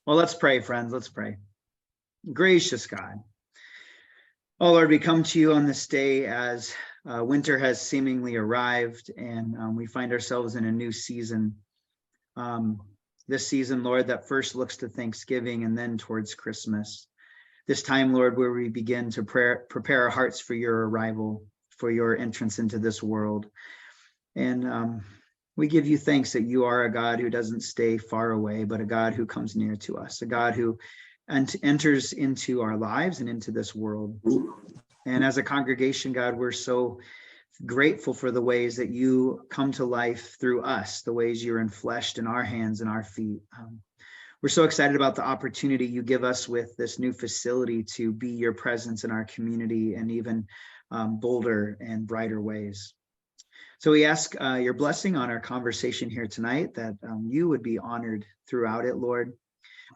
Well, let's pray, friends. Let's pray. Gracious God, oh Lord, we come to you on this day as winter has seemingly arrived, and we find ourselves in a new season. This season, Lord, that first looks to Thanksgiving and then towards Christmas. This time, Lord, where we begin to prepare our hearts for your arrival, for your entrance into this world. And we give you thanks that you are a God who doesn't stay far away, but a God who comes near to us, a God who enters into our lives and into this world. And as a congregation, God, we're so grateful for the ways that you come to life through us, the ways you're enfleshed in our hands and our feet. We're so excited about the opportunity you give us with this new facility to be your presence in our community in even bolder and brighter ways. So we ask your blessing on our conversation here tonight, that you would be honored throughout it, Lord.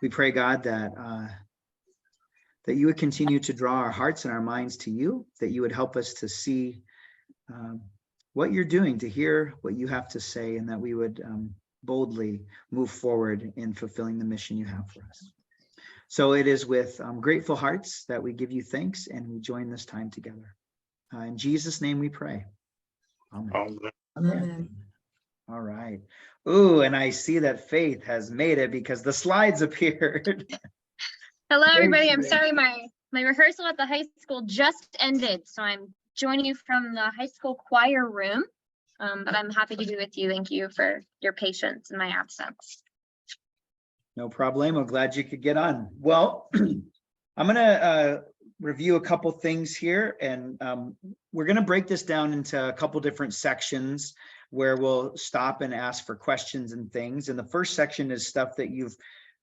We pray, God, that you would continue to draw our hearts and our minds to you, that you would help us to see what you're doing, to hear what you have to say, and that we would boldly move forward in fulfilling the mission you have for us. So it is with grateful hearts that we give you thanks and we join this time together. In Jesus' name we pray. Amen. Amen. All right. Ooh, and I see that Faith has made it because the slides appeared. Hello, everybody. I'm sorry, my rehearsal at the high school just ended, so I'm joining you from the high school choir room. But I'm happy to be with you. Thank you for your patience in my absence. No problemo. Glad you could get on. Well, I'm going to review a couple things here, and we're going to break this down into a couple different sections where we'll stop and ask for questions and things. And the first section is stuff that you've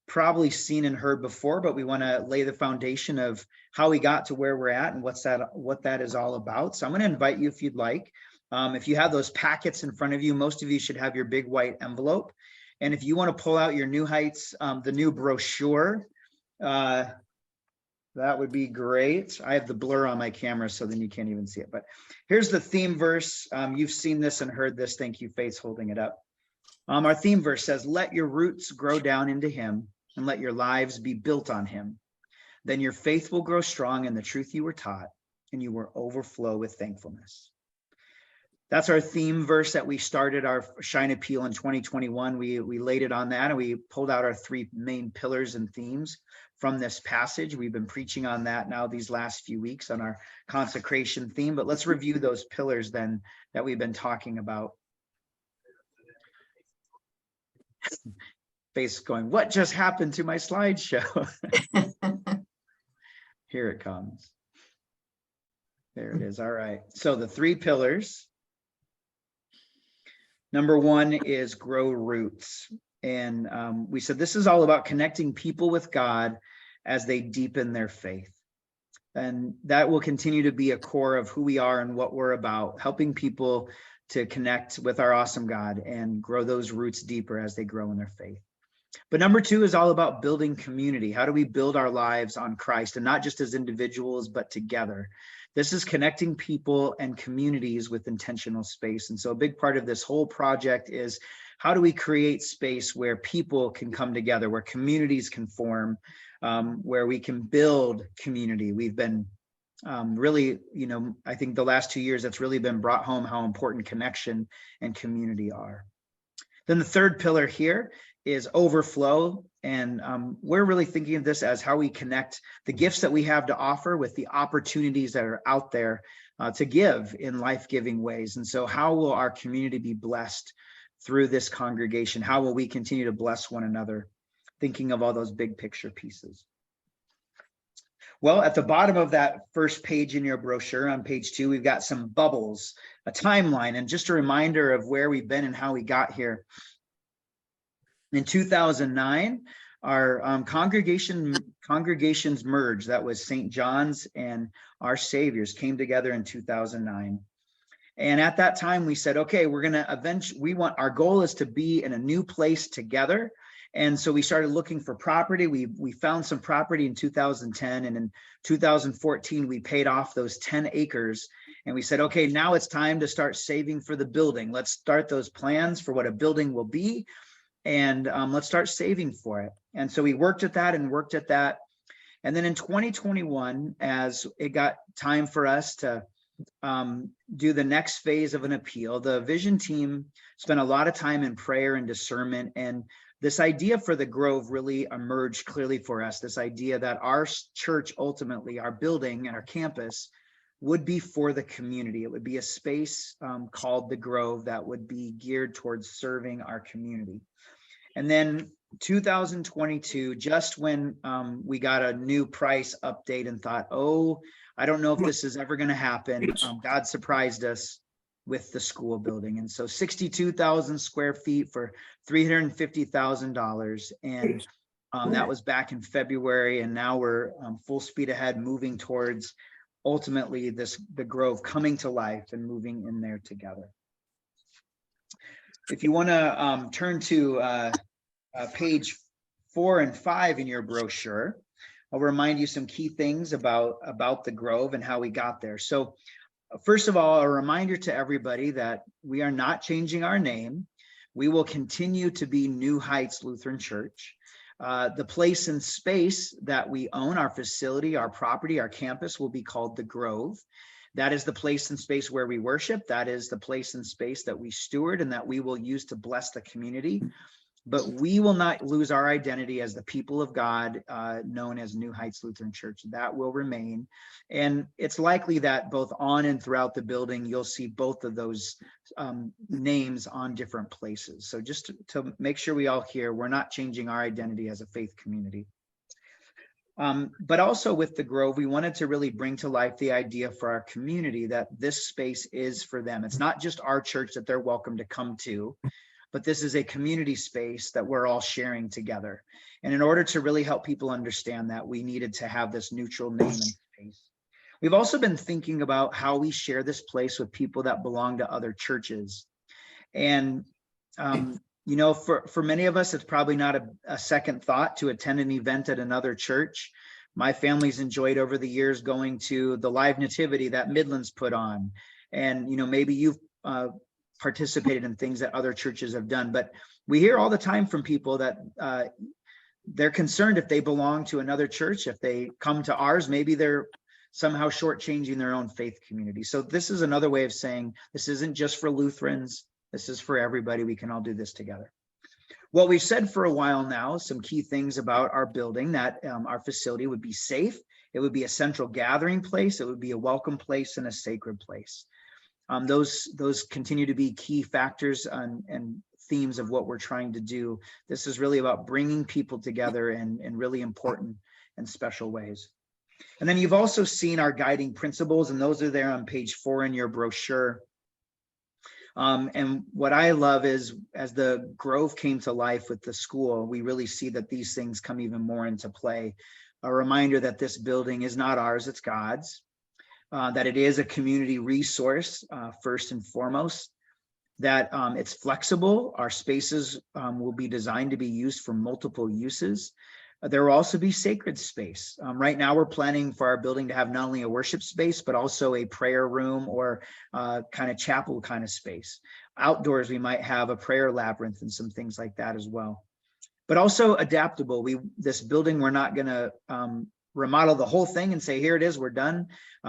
probably seen and heard before, but we want to lay the foundation of how we got to where we're at and what that is all about. So I'm going to invite you, if you'd like, if you have those packets in front of you, most of you should have your big white envelope. And if you want to pull out your New Heights, the new brochure, that would be great. I have the blur on my camera, so then you can't even see it. But here's the theme verse. You've seen this and heard this. Thank you, Faith's holding it up. Our theme verse says, "Let your roots grow down into him and let your lives be built on him. Then your faith will grow strong in the truth you were taught, and you will overflow with thankfulness." That's our theme verse that we started our Shine Appeal in 2021. We laid it on that, and we pulled out our three main pillars and themes from this passage. We've been preaching on that now these last few weeks on our consecration theme, but let's review those pillars then that we've been talking about. Face going, what just happened to my slideshow? Here it comes. There it is. All right. So the three pillars. Number one is grow roots. And we said this is all about connecting people with God as they deepen their faith. And that will continue to be a core of who we are and what we're about, helping people to connect with our awesome God and grow those roots deeper as they grow in their faith. But number two is all about building community. How do we build our lives on Christ, and not just as individuals, but together? This is connecting people and communities with intentional space. And so a big part of this whole project is, how do we create space where people can come together, where communities can form, where we can build community? We've been really, I think the last 2 years, that's really been brought home how important connection and community are. Then the third pillar here is overflow. And we're really thinking of this as how we connect the gifts that we have to offer with the opportunities that are out there to give in life-giving ways. And so how will our community be blessed through this congregation? How will we continue to bless one another? Thinking of all those big picture pieces. Well, at the bottom of that first page in your brochure on page 2, we've got some bubbles, a timeline, and just a reminder of where we've been and how we got here. In 2009, our congregations merged. That was St. John's and Our Savior's came together in 2009. And at that time, we said, okay, we're going to our goal is to be in a new place together. And so we started looking for property. We found some property in 2010, and in 2014, we paid off those 10 acres. And we said, okay, now it's time to start saving for the building. Let's start those plans for what a building will be. And let's start saving for it. And so we worked at that and worked at that. And then in 2021, as it got time for us to do the next phase of an appeal, the vision team spent a lot of time in prayer and discernment. And this idea for the Grove really emerged clearly for us, this idea that our church, ultimately, our building and our campus, would be for the community. It would be a space called the Grove that would be geared towards serving our community. And then 2022, just when we got a new price update and thought, oh, I don't know if this is ever going to happen. God surprised us with the school building. And so 62,000 square feet for $350,000. And that was back in February. And now we're full speed ahead, moving towards ultimately the Grove coming to life and moving in there together. If you want to turn to page 4 and 5 in your brochure, I'll remind you some key things about the Grove and how we got there. So first of all, a reminder to everybody that we are not changing our name. We will continue to be New Heights Lutheran Church. The place and space that we own, our facility, our property, our campus, will be called the Grove. That is the place and space where we worship. That is the place and space that we steward and that we will use to bless the community. But we will not lose our identity as the people of God, known as New Heights Lutheran Church. That will remain. And it's likely that both on and throughout the building, you'll see both of those names on different places. So just to make sure we all hear, we're not changing our identity as a faith community. But also with the Grove, we wanted to really bring to life the idea for our community that this space is for them. It's not just our church that they're welcome to come to, but this is a community space that we're all sharing together. And in order to really help people understand that, we needed to have this neutral name and space. We've also been thinking about how we share this place with people that belong to other churches. And, you know, for many of us, it's probably not a second thought to attend an event at another church. My family's enjoyed over the years going to the live nativity that Midlands put on. And, you know, maybe you've participated in things that other churches have done, but we hear all the time from people that they're concerned if they belong to another church, if they come to ours, maybe they're somehow shortchanging their own faith community. So this is another way of saying this isn't just for Lutherans, this is for everybody. We can all do this together. What we've said for a while now, some key things about our building, that our facility would be safe, it would be a central gathering place, it would be a welcome place and a sacred place. Those continue to be key factors and themes of what we're trying to do. This is really about bringing people together in really important and special ways. And then you've also seen our guiding principles, and those are there on page 4 in your brochure. And what I love is, as the Grove came to life with the school, we really see that these things come even more into play. A reminder that this building is not ours, it's God's. That it is a community resource, first and foremost, that it's flexible. Our spaces will be designed to be used for multiple uses. There will also be sacred space. Right now, we're planning for our building to have not only a worship space, but also a prayer room or kind of chapel kind of space. Outdoors, we might have a prayer labyrinth and some things like that as well. But also adaptable. This building, we're not going to remodel the whole thing and say, here it is, we're done.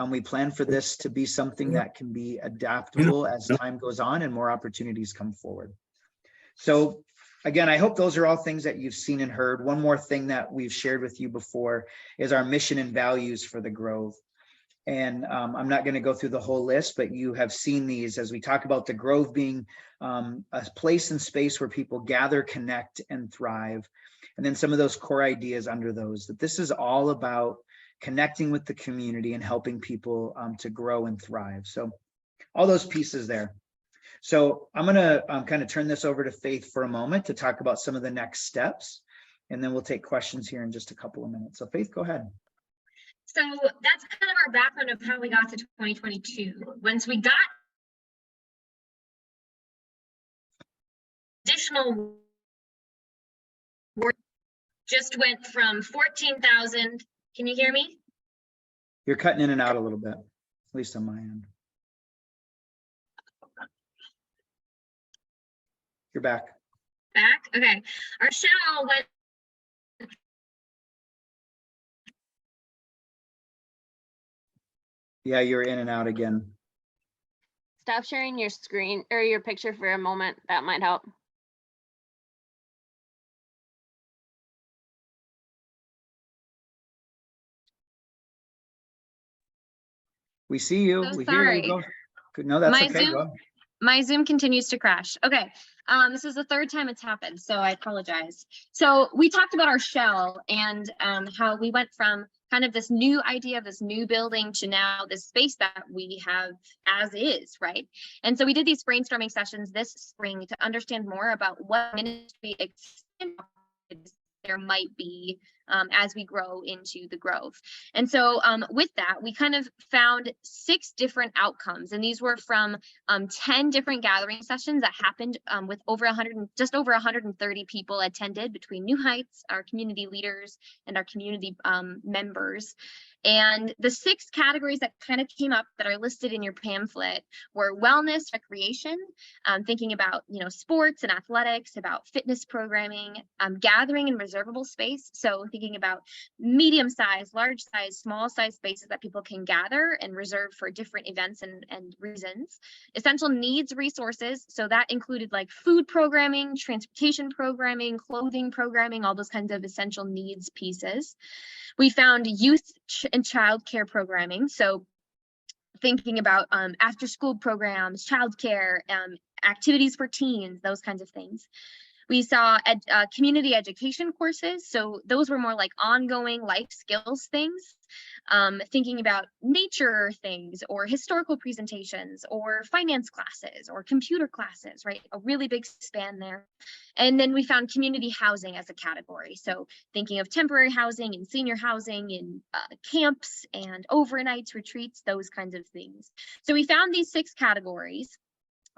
We plan for this to be something that can be adaptable as time goes on and more opportunities come forward. So again, I hope those are all things that you've seen and heard. One more thing that we've shared with you before is our mission and values for the Grove. And I'm not going to go through the whole list, but you have seen these as we talk about the Grove being a place and space where people gather, connect, and thrive. And then some of those core ideas under those, that this is all about connecting with the community and helping people to grow and thrive. So all those pieces there. So I'm going to kind of turn this over to Faith for a moment to talk about some of the next steps, and then we'll take questions here in just a couple of minutes. So Faith, go ahead. So that's kind of our background of how we got to 2022. Once we got additional work, just went from 14,000. Can you hear me? You're cutting in and out a little bit, at least on my end. You're back. Back? Okay. Our shell went Yeah, you're in and out again. Stop sharing your screen or your picture for a moment. That might help. We see you. So We hear you. sorry. Go. No, that's My okay. Zoom- Go. My Zoom continues to crash. Okay. This is the third time it's happened, so I apologize. So we talked about our shell and how we went from kind of this new idea of this new building to now this space that we have as is, right? And so we did these brainstorming sessions this spring to understand more about what ministry there might be as we grow into the growth. And so with that, we kind of found 6 different outcomes, and these were from 10 different gathering sessions that happened with just over 130 people attended between New Heights, our community leaders, and our community members. And the 6 categories that kind of came up that are listed in your pamphlet were wellness, recreation, thinking about, sports and athletics, about fitness programming, gathering and reservable space. So thinking about medium size, large size, small size spaces that people can gather and reserve for different events and reasons. Essential needs resources. So that included like food programming, transportation programming, clothing programming, all those kinds of essential needs pieces. We found youth and childcare programming. So thinking about after school programs, childcare, activities for teens, those kinds of things. We saw community education courses. So those were more like ongoing life skills things, thinking about nature things or historical presentations or finance classes or computer classes, right? A really big span there. And then we found community housing as a category. So thinking of temporary housing and senior housing and camps and overnights, retreats, those kinds of things. So we found these 6 categories.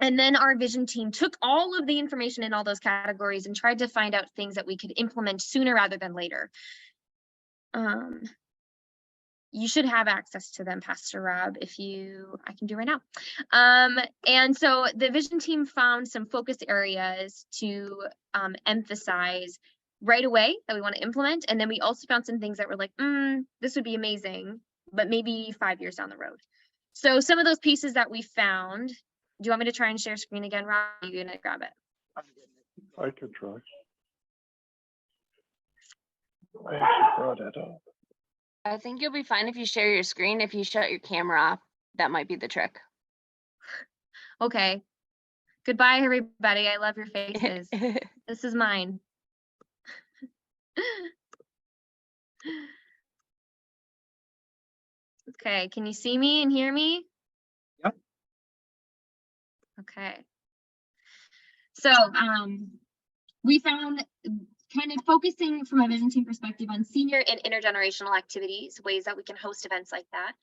And then our vision team took all of the information in all those categories and tried to find out things that we could implement sooner rather than later. You should have access to them, Pastor Rob, I can do right now. And so the vision team found some focus areas to emphasize right away that we want to implement. And then we also found some things that were like, this would be amazing, but maybe 5 years down the road. So some of those pieces that we found. Do you want me to try and share screen again, Rob? Are you gonna grab it? I could try. I actually brought it up. I think you'll be fine if you share your screen. If you shut your camera off, that might be the trick. Okay. Goodbye, everybody. I love your faces. This is mine. Okay, can you see me and hear me? Yep. Okay. So we found kind of focusing from a vision team perspective on senior and intergenerational activities, ways that we can host events like that.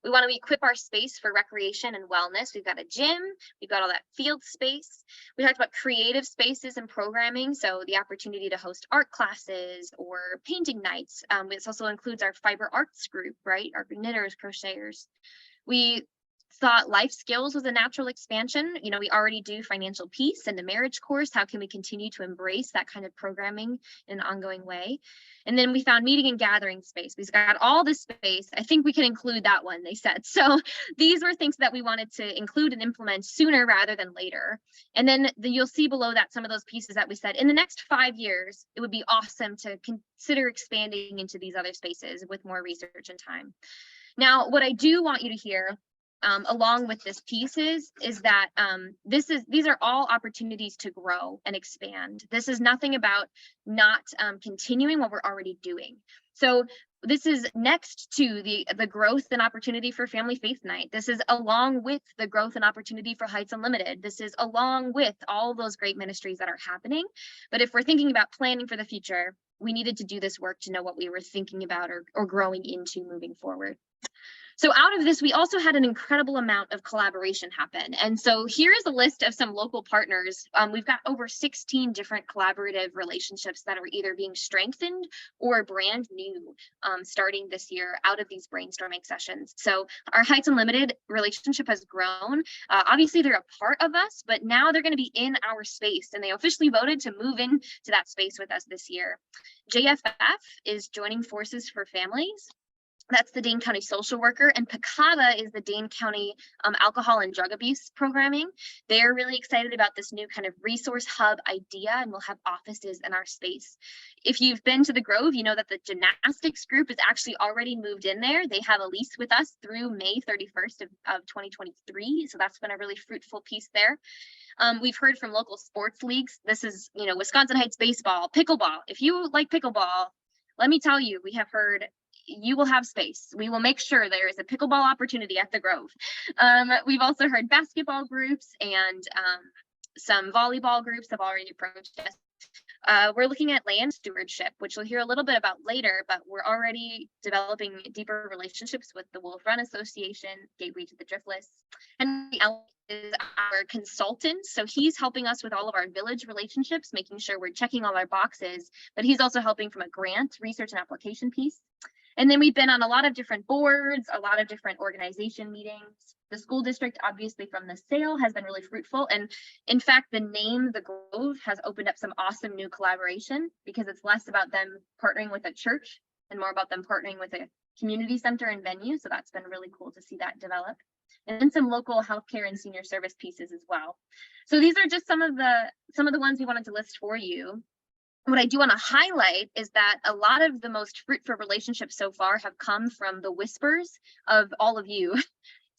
We want to equip our space for recreation and wellness. We've got a gym, we've got all that field space. We talked about creative spaces and programming, so the opportunity to host art classes or painting nights. This also includes our fiber arts group, right? Our knitters, crocheters. We thought life skills was a natural expansion. We already do financial peace and the marriage course. How can we continue to embrace that kind of programming in an ongoing way? And then we found meeting and gathering space. We've got all this space. I think we can include that one, they said. So these were things that we wanted to include and implement sooner rather than later. And then you'll see below that some of those pieces that we said in the next 5 years, it would be awesome to consider expanding into these other spaces with more research and time. Now, what I do want you to hear along with this pieces is that these are all opportunities to grow and expand. This is nothing about not continuing what we're already doing. So this is next to the growth and opportunity for Family Faith Night. This is along with the growth and opportunity for Heights Unlimited. This is along with all those great ministries that are happening. But if we're thinking about planning for the future, we needed to do this work to know what we were thinking about or growing into moving forward. So out of this, we also had an incredible amount of collaboration happen. And so here is a list of some local partners. We've got over 16 different collaborative relationships that are either being strengthened or brand new starting this year out of these brainstorming sessions. So our Heights Unlimited relationship has grown. Obviously, they're a part of us, but now they're going to be in our space, and they officially voted to move into that space with us this year. JFF is Joining Forces for Families. That's the Dane County social worker, and PCAVA is the Dane County alcohol and drug abuse programming. They're really excited about this new kind of resource hub idea, and we'll have offices in our space. If you've been to the Grove, you know that the gymnastics group is actually already moved in there. They have a lease with us through May 31st of 2023. So that's been a really fruitful piece there. We've heard from local sports leagues. This is, you know, Wisconsin Heights baseball, pickleball. If you like pickleball, let me tell you, we have heard you will have space. We will make sure there is a pickleball opportunity at the Grove. We've also heard basketball groups and some volleyball groups have already approached us. We're looking at land stewardship, which we'll hear a little bit about later, but we're already developing deeper relationships with the Wolf Run Association, Gateway to the Driftless. And is our consultant. So he's helping us with all of our village relationships, making sure we're checking all our boxes, but he's also helping from a grant, research and application piece. And then we've been on a lot of different boards, a lot of different organization meetings. The school district, obviously from the sale, has been really fruitful. And in fact, the name The Grove has opened up some awesome new collaboration because it's less about them partnering with a church and more about them partnering with a community center and venue. So that's been really cool to see that develop. And then some local healthcare and senior service pieces as well. So these are just some of the ones we wanted to list for you. What I do want to highlight is that a lot of the most fruitful relationships so far have come from the whispers of all of you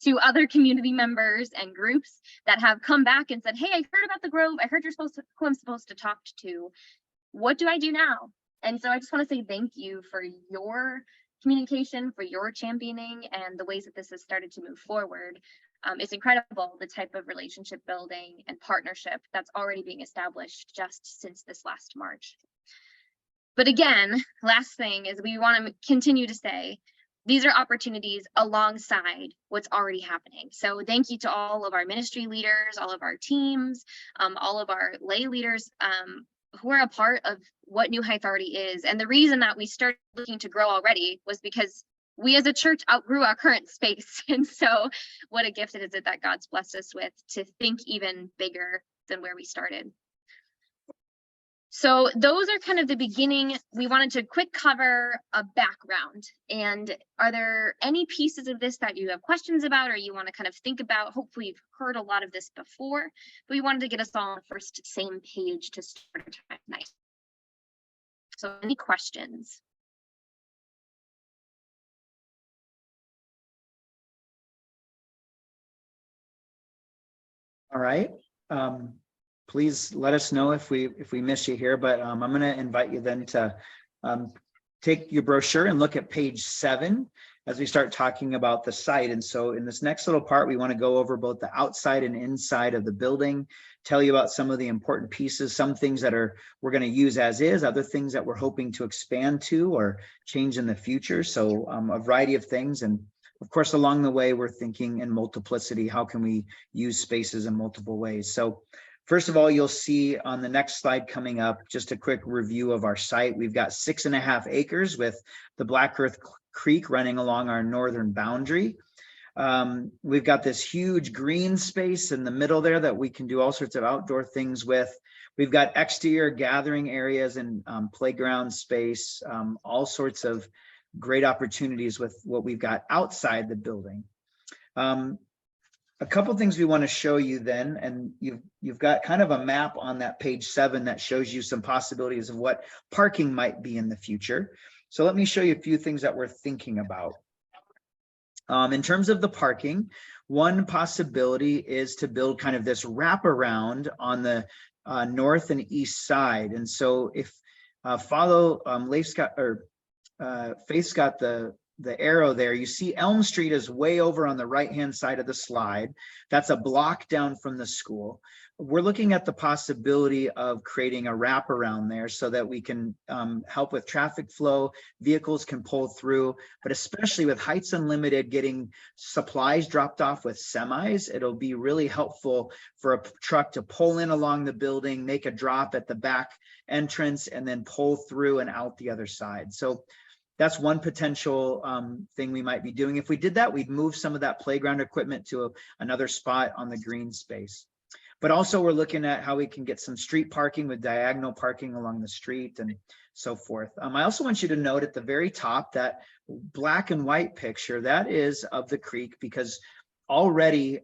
to other community members and groups that have come back and said, hey, I heard about the Grove. I heard you're supposed to, who I'm supposed to talk to. What do I do now? And so I just want to say thank you for your communication, for your championing, and the ways that this has started to move forward. It's incredible the type of relationship building and partnership that's already being established just since this last March. But again, last thing is we want to continue to say these are opportunities alongside what's already happening. So thank you to all of our ministry leaders, all of our teams, all of our lay leaders who are a part of what New Heights already is. And the reason that we started looking to grow already was because we as a church outgrew our current space. And so what a gift it is that God's blessed us with to think even bigger than where we started. So those are kind of the beginning. We wanted to quick cover a background. And are there any pieces of this that you have questions about or you want to kind of think about? Hopefully you've heard a lot of this before, but we wanted to get us all on the first same page to start our time tonight. So any questions? All right. Please let us know if we miss you here, but I'm going to invite you then to take your brochure and look at page 7 as we start talking about the site. And so in this next little part, we want to go over both the outside and inside of the building, tell you about some of the important pieces, some things that we're going to use as is, other things that we're hoping to expand to or change in the future. So a variety of things. And of course, along the way, we're thinking in multiplicity. How can we use spaces in multiple ways? So first of all, you'll see on the next slide coming up, just a quick review of our site. We've got 6.5 acres with the Black Earth Creek running along our northern boundary. We've got this huge green space in the middle there that we can do all sorts of outdoor things with. We've got exterior gathering areas and playground space, all sorts of great opportunities with what we've got outside the building. A couple things we want to show you then, and you've got kind of a map on that page 7 that shows you some possibilities of what parking might be in the future. So let me show you a few things that we're thinking about. In terms of the parking, one possibility is to build kind of this wraparound on the north and east side. And so if follow Faith's got the arrow there, you see Elm Street is way over on the right-hand side of the slide. That's a block down from the school. We're looking at the possibility of creating a wraparound there so that we can help with traffic flow, vehicles can pull through, but especially with Heights Unlimited getting supplies dropped off with semis, it'll be really helpful for a truck to pull in along the building, make a drop at the back entrance, and then pull through and out the other side. So that's one potential thing we might be doing. If we did that, we'd move some of that playground equipment to another spot on the green space. But also we're looking at how we can get some street parking with diagonal parking along the street and so forth. I also want you to note at the very top that black and white picture, that is of the creek, because already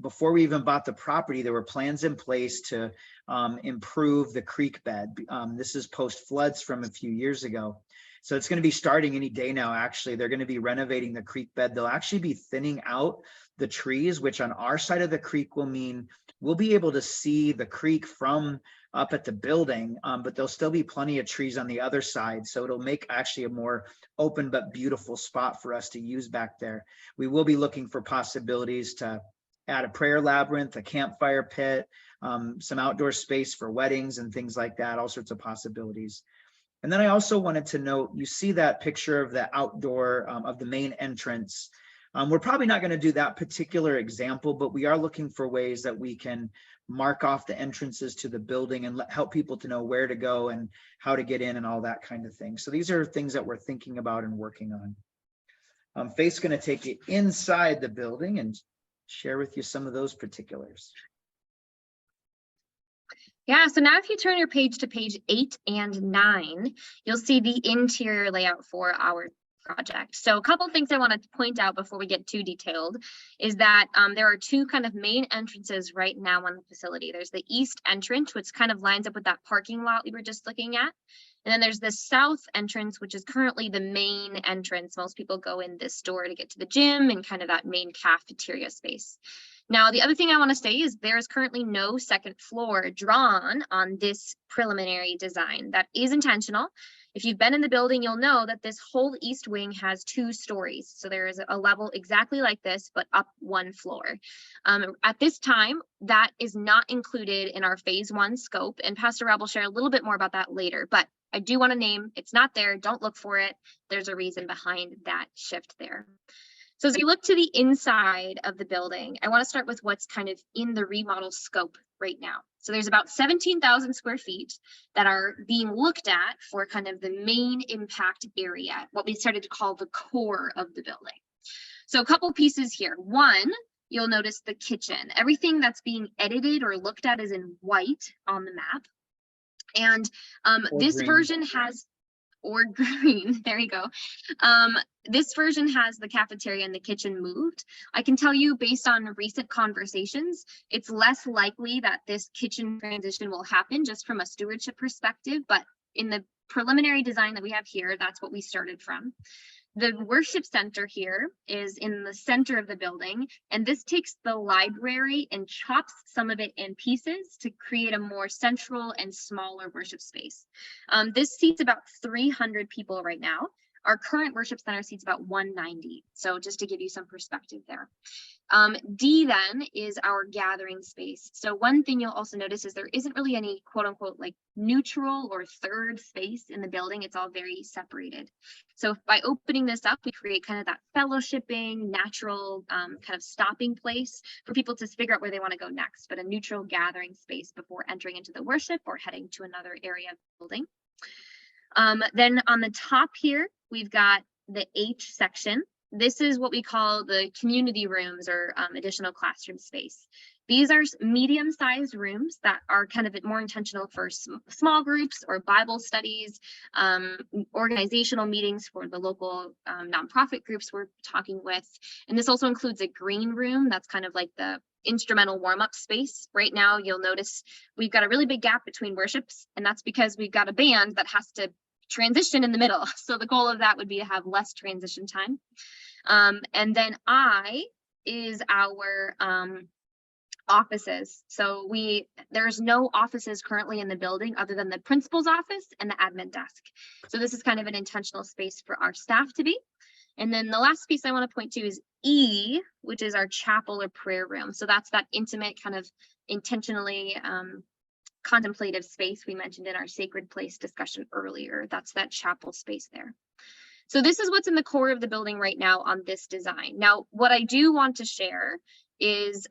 before we even bought the property, there were plans in place to improve the creek bed. This is post floods from a few years ago. So it's going to be starting any day now. Actually, they're going to be renovating the creek bed. They'll actually be thinning out the trees, which on our side of the creek will mean we'll be able to see the creek from up at the building, but there'll still be plenty of trees on the other side. So it'll make actually a more open but beautiful spot for us to use back there. We will be looking for possibilities to add a prayer labyrinth, a campfire pit, some outdoor space for weddings and things like that, all sorts of possibilities. And then I also wanted to note, you see that picture of the outdoor of the main entrance. We're probably not going to do that particular example, but we are looking for ways that we can mark off the entrances to the building and help people to know where to go and how to get in and all that kind of thing. So these are things that we're thinking about and working on. Faith's going to take you inside the building and share with you some of those particulars. Yeah, so now if you turn your page to page 8 and 9, you'll see the interior layout for our project. So a couple things I want to point out before we get too detailed is that there are two kind of main entrances right now on the facility. There's the east entrance, which kind of lines up with that parking lot we were just looking at. And then there's the south entrance, which is currently the main entrance. Most people go in this door to get to the gym and kind of that main cafeteria space. Now, the other thing I want to say is there is currently no second floor drawn on this preliminary design. That is intentional. If you've been in the building, you'll know that this whole east wing has 2 stories. So there is a level exactly like this, but up 1 floor. At this time, that is not included in our phase 1 scope. And Pastor Rob will share a little bit more about that later. But I do want to name, it's not there. Don't look for it. There's a reason behind that shift there. So as we look to the inside of the building, I want to start with what's kind of in the remodel scope right now. So there's about 17,000 square feet that are being looked at for kind of the main impact area, what we started to call the core of the building. So a couple pieces here. One, you'll notice the kitchen. Everything that's being edited or looked at is in white on the map. And this green. Version has, or green, there you go. This version has the cafeteria and the kitchen moved. I can tell you based on recent conversations, it's less likely that this kitchen transition will happen just from a stewardship perspective, but in the preliminary design that we have here, that's what we started from. The worship center here is in the center of the building, and this takes the library and chops some of it in pieces to create a more central and smaller worship space. This seats about 300 people right now. Our current worship center seats about 190. So just to give you some perspective there. D then is our gathering space. So one thing you'll also notice is there isn't really any quote unquote like neutral or third space in the building. It's all very separated. So by opening this up, we create kind of that fellowshipping, natural kind of stopping place for people to figure out where they want to go next, but a neutral gathering space before entering into the worship or heading to another area of the building. Then on the top here, we've got the H section. This is what we call the community rooms or additional classroom space. These are medium-sized rooms that are kind of more intentional for small groups or Bible studies, organizational meetings for the local nonprofit groups we're talking with. And this also includes a green room that's kind of like the instrumental warm-up space. Right now, you'll notice we've got a really big gap between worships, and that's because we've got a band that has to transition in the middle. So the goal of that would be to have less transition time. And then I is our offices. So there's no offices currently in the building other than the principal's office and the admin desk. So this is kind of an intentional space for our staff to be. And then the last piece I want to point to is E, which is our chapel or prayer room. So that's that intimate kind of intentionally contemplative space we mentioned in our sacred place discussion earlier. That's that chapel space there. So this is what's in the core of the building right now on this design. Now, what I do want to share is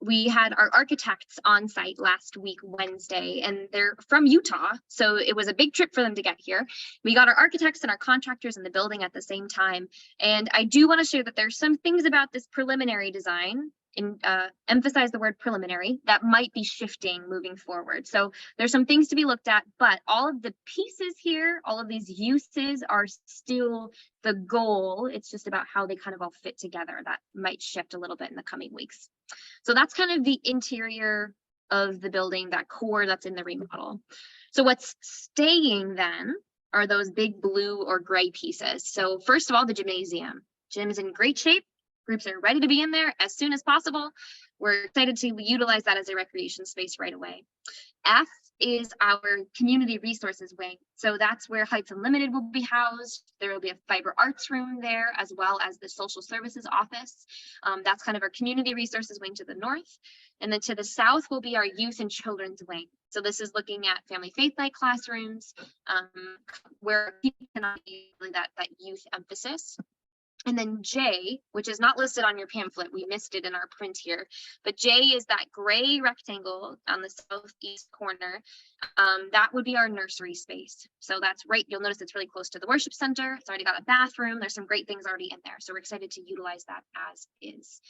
we had our architects on site last week, Wednesday, and they're from Utah. So it was a big trip for them to get here. We got our architects and our contractors in the building at the same time. And I do want to share that there's some things about this preliminary design emphasize the word preliminary, that might be shifting moving forward. So there's some things to be looked at, but all of the pieces here, all of these uses are still the goal. It's just about how they kind of all fit together. That might shift a little bit in the coming weeks. So that's kind of the interior of the building, that core that's in the remodel. So what's staying then are those big blue or gray pieces. So first of all, the gymnasium. Gym is in great shape. Groups are ready to be in there as soon as possible. We're excited to utilize that as a recreation space right away. F is our community resources wing. So that's where Heights Unlimited will be housed. There will be a fiber arts room there, as well as the social services office. That's kind of our community resources wing to the north. And then to the south will be our youth and children's wing. So this is looking at family faith night classrooms, where people cannot be really that youth emphasis. And then J, which is not listed on your pamphlet, we missed it in our print here, but J is that gray rectangle on the southeast corner. That would be our nursery space. So that's right, you'll notice it's really close to the worship center. It's already got a bathroom. There's some great things already in there. So we're excited to utilize that as is.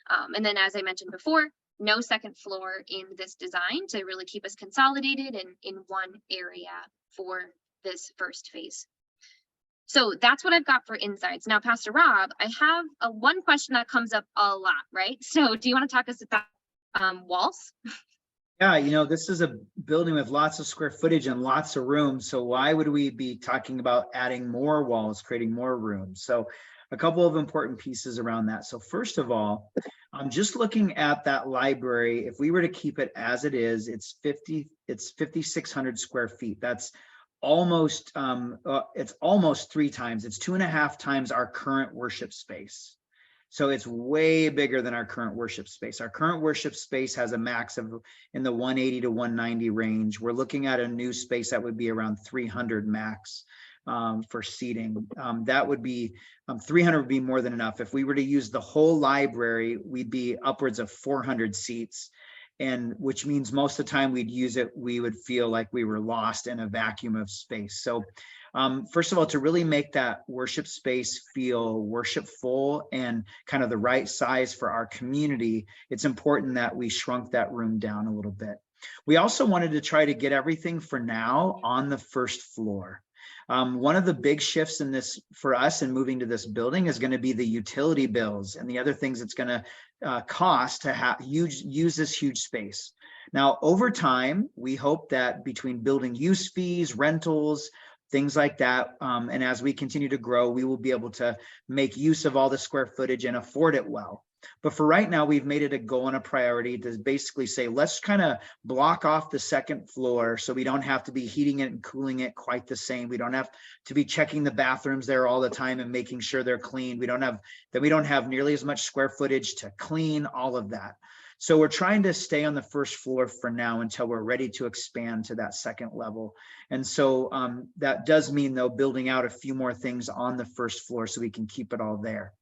And then as I mentioned before, no second floor in this design to really keep us consolidated and in one area for this first phase. So that's what I've got for insights. Now, Pastor Rob, I have one question that comes up a lot, right? So do you want to talk us about walls? Yeah, you know, this is a building with lots of square footage and lots of room. So why would we be talking about adding more walls, creating more rooms? So a couple of important pieces around that. So first of all, I'm just looking at that library. If we were to keep it as it is, it's 5,600 square feet. That's almost it's almost 3 times, it's 2.5 times our current worship space. So it's way bigger than our current worship space. Our current worship space has a max of in the 180 to 190 range. We're looking at a new space that would be around 300 max for seating. That would be 300 would be more than enough. If we were to use the whole library, we'd be upwards of 400 seats. And which means most of the time we'd use it, we would feel like we were lost in a vacuum of space. So first of all, to really make that worship space feel worshipful and kind of the right size for our community, it's important that we shrunk that room down a little bit. We also wanted to try to get everything for now on the first floor. One of the big shifts in this for us in moving to this building is going to be the utility bills and the other things it's going to cost to use this huge space. Now, over time, we hope that between building use fees, rentals, things like that, and as we continue to grow, we will be able to make use of all the square footage and afford it well. But for right now, we've made it a goal and a priority to basically say, let's kind of block off the second floor so we don't have to be heating it and cooling it quite the same. We don't have to be checking the bathrooms there all the time and making sure they're clean. We don't have nearly as much square footage to clean, all of that. So we're trying to stay on the first floor for now until we're ready to expand to that second level. And so that does mean, though, building out a few more things on the first floor so we can keep it all there.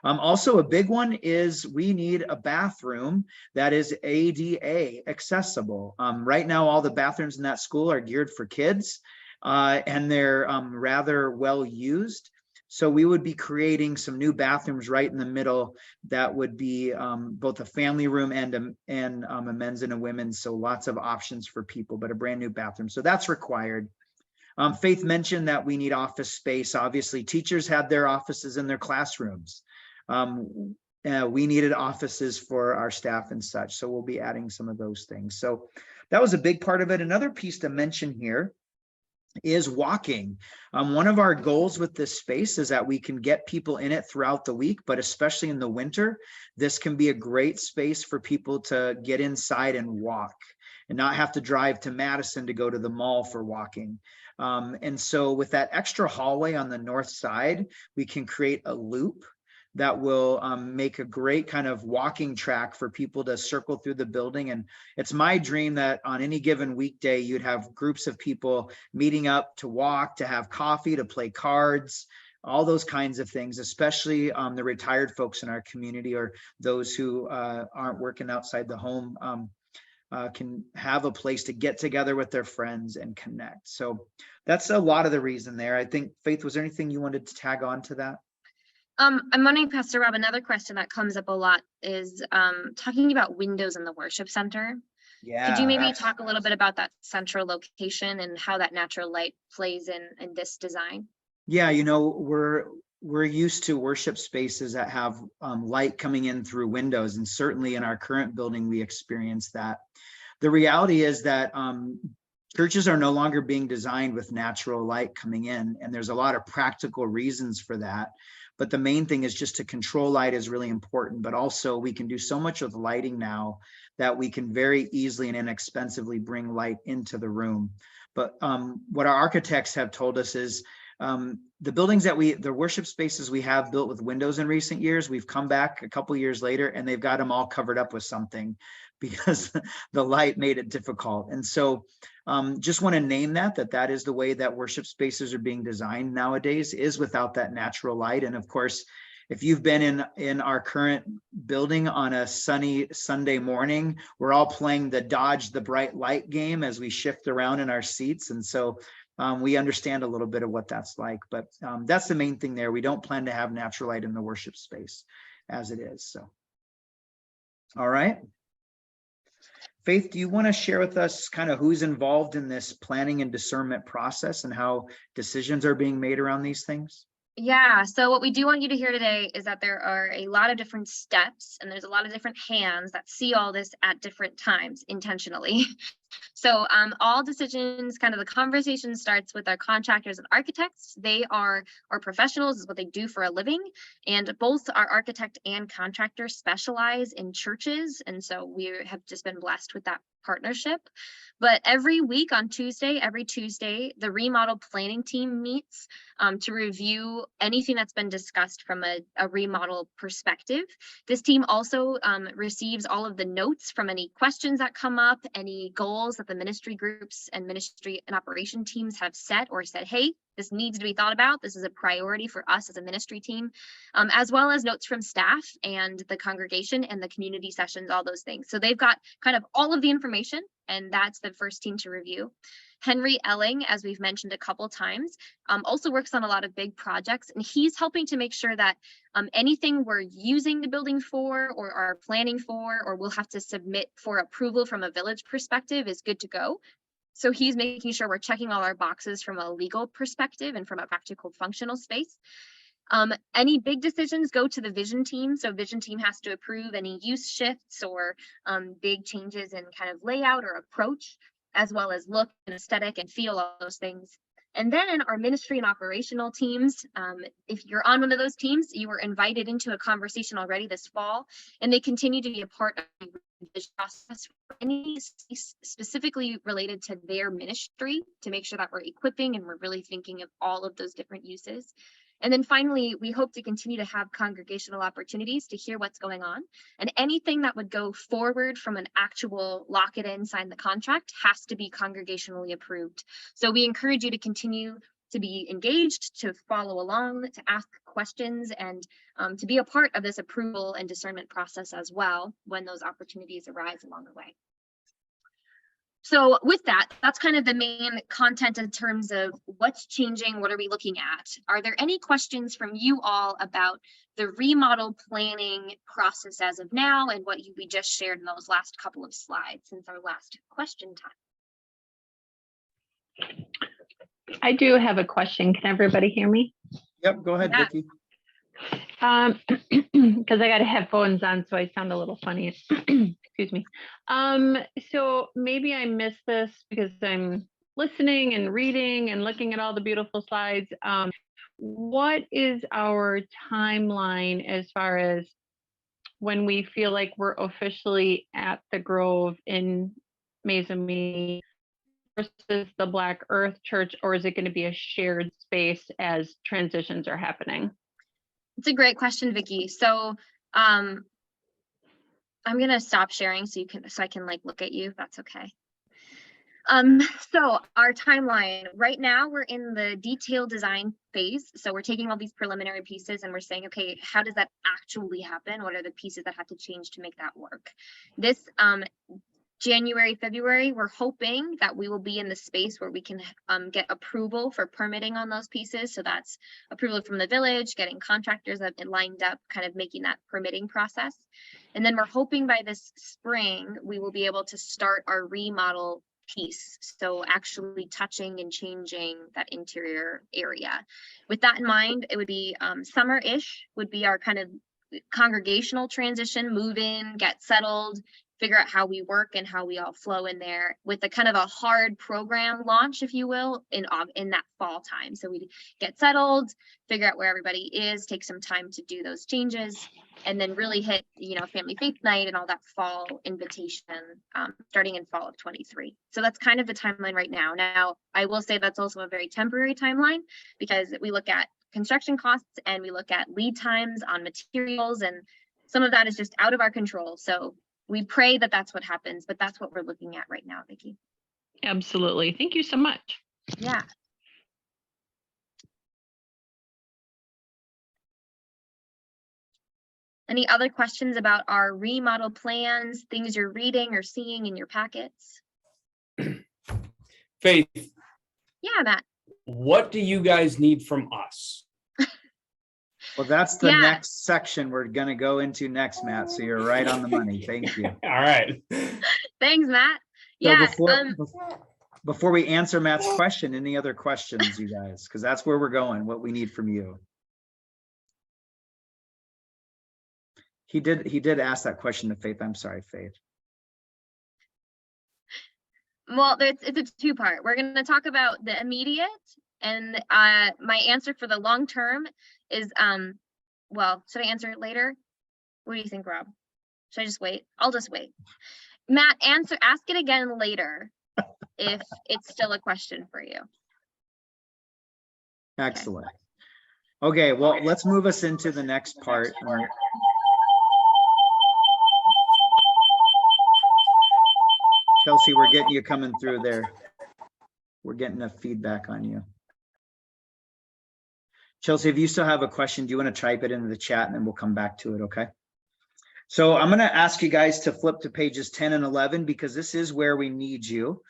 Also, a big one is we need a bathroom that is ADA accessible. Right now, all the bathrooms in that school are geared for kids and they're rather well used. So we would be creating some new bathrooms right in the middle that would be both a family room and a men's and a women's. So lots of options for people, but a brand new bathroom. So that's required. Faith mentioned that we need office space. Obviously, teachers had their offices in their classrooms. We needed offices for our staff and such. So we'll be adding some of those things. So that was a big part of it. Another piece to mention here is walking. One of our goals with this space is that we can get people in it throughout the week, but especially in the winter, this can be a great space for people to get inside and walk and not have to drive to Madison to go to the mall for walking. And so with that extra hallway on the north side, we can create a loop that will make a great kind of walking track for people to circle through the building. And it's my dream that on any given weekday, you'd have groups of people meeting up to walk, to have coffee, to play cards, all those kinds of things, especially the retired folks in our community or those who aren't working outside the home can have a place to get together with their friends and connect. So that's a lot of the reason there. I think, Faith, was there anything you wanted to tag on to that? I'm wondering, Pastor Rob, another question that comes up a lot is talking about windows in the worship center. Could you Yeah, maybe talk a little bit about that central location and how that natural light plays in this design? yeah, we're used to worship spaces that have light coming in through windows, and certainly in our current building we experience that. The reality is that churches are no longer being designed with natural light coming in, and there's a lot of practical reasons for that. But the main thing is just to control light is really important, but also we can do so much with lighting now that we can very easily and inexpensively bring light into the room. But what our architects have told us is the buildings the worship spaces we have built with windows in recent years, we've come back a couple years later and they've got them all covered up with something because the light made it difficult. And so just want to name that is the way that worship spaces are being designed nowadays, is without that natural light. And of course, if you've been in our current building on a sunny Sunday morning, we're all playing the dodge the bright light game as we shift around in our seats. And so we understand a little bit of what that's like, but that's the main thing there. We don't plan to have natural light in the worship space as it is. So, all right. Faith, do you want to share with us kind of who's involved in this planning and discernment process and how decisions are being made around these things? Yeah, so what we do want you to hear today is that there are a lot of different steps and there's a lot of different hands that see all this at different times intentionally. So all decisions, kind of the conversation starts with our contractors and architects. They are our professionals, is what they do for a living. And both our architect and contractor specialize in churches. And so we have just been blessed with that partnership. But every week on Tuesday, every Tuesday, the remodel planning team meets to review anything that's been discussed from a remodel perspective. This team also receives all of the notes from any questions that come up, any goals that the ministry groups and ministry and operation teams have set or said, hey, this needs to be thought about. This is a priority for us as a ministry team, as well as notes from staff and the congregation and the community sessions, all those things. So they've got kind of all of the information, and that's the first team to review. Henry Elling, as we've mentioned a couple times, also works on a lot of big projects, and he's helping to make sure that anything we're using the building for or are planning for or we'll have to submit for approval from a village perspective is good to go. So he's making sure we're checking all our boxes from a legal perspective and from a practical functional space. Any big decisions go to the vision team. So vision team has to approve any use shifts or big changes in kind of layout or approach, as well as look and aesthetic and feel, all those things. And then our ministry and operational teams, if you're on one of those teams, you were invited into a conversation already this fall, and they continue to be a part of the process for any specifically related to their ministry to make sure that we're equipping and we're really thinking of all of those different uses. And then finally, we hope to continue to have congregational opportunities to hear what's going on. And anything that would go forward from an actual lock it in, sign the contract has to be congregationally approved. So we encourage you to continue to be engaged, to follow along, to ask questions, and to be a part of this approval and discernment process as well when those opportunities arise along the way. So with that, that's kind of the main content in terms of what's changing, what are we looking at? Are there any questions from you all about the remodel planning process as of now and what we just shared in those last couple of slides since our last question time? I do have a question. Can everybody hear me? Yep, go ahead, Yeah. Vicki. Because I got headphones on, so I sound a little funny. Excuse me. So maybe I missed this because I'm listening and reading and looking at all the beautiful slides. What is our timeline as far as when we feel like we're officially at the Grove in Maizumi versus the Black Earth Church, or is it going to be a shared space as transitions are happening? It's a great question, Vicki. So I'm gonna stop sharing so I can like look at you, if that's okay. So our timeline right now, we're in the detailed design phase. So we're taking all these preliminary pieces and we're saying, okay, how does that actually happen? What are the pieces that have to change to make that work? This January, February, we're hoping that we will be in the space where we can get approval for permitting on those pieces. So that's approval from the village, getting contractors that have lined up, kind of making that permitting process. And then we're hoping by this spring, we will be able to start our remodel piece. So actually touching and changing that interior area. With that in mind, it would be summer-ish would be our kind of congregational transition, move in, get settled, figure out how we work and how we all flow in there, with a kind of a hard program launch, if you will, in that fall time. So we get settled, figure out where everybody is, take some time to do those changes, and then really hit, you know, family faith night and all that fall invitation, starting in fall of 23. So that's kind of the timeline right now. Now, I will say that's also a very temporary timeline, because we look at construction costs and we look at lead times on materials, and some of that is just out of our control. So we pray that that's what happens, but that's what we're looking at right now, Vicki. Absolutely. Thank you so much. Yeah. Any other questions about our remodel plans, things you're reading or seeing in your packets? Faith, Yeah, Matt. what do you guys need from us? Well, that's the Yeah. next section we're going to go into next, Matt. So you're right on the money. Thank you. All right. Thanks, Matt. So Yeah. before we answer Matt's question, any other questions, you guys? Because that's where we're going, what we need from you. He did ask that question to Faith. I'm sorry, Faith. Well, it's a two-part. We're going to talk about the immediate, and my answer for the long term is, well, should I answer it later? What do you think, Rob? Should I just wait? I'll just wait. Matt, ask it again later if it's still a question for you. Excellent. Okay, well, let's move us into the next part. Chelsea, we're getting you coming through there. We're getting a feedback on you. Chelsea, if you still have a question, do you want to type it into the chat and then we'll come back to it, okay? So I'm going to ask you guys to flip to pages 10 and 11 because this is where we need you.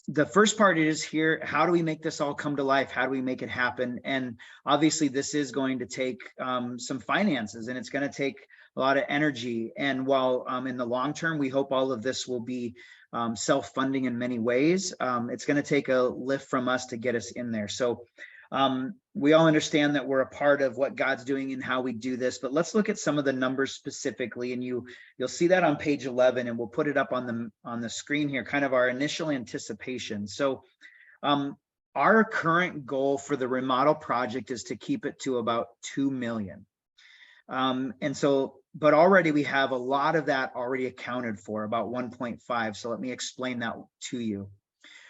The first part is here, how do we make this all come to life? How do we make it happen? And obviously this is going to take some finances, and it's going to take a lot of energy. And while in the long term, we hope all of this will be self-funding in many ways, it's going to take a lift from us to get us in there. So we all understand that we're a part of what God's doing and how we do this, but let's look at some of the numbers specifically, and you'll see that on page 11, and we'll put it up on the screen here, kind of our initial anticipation. So our current goal for the remodel project is to keep it to about 2 million. And so, but already we have a lot of that already accounted for, about 1.5. So let me explain that to you.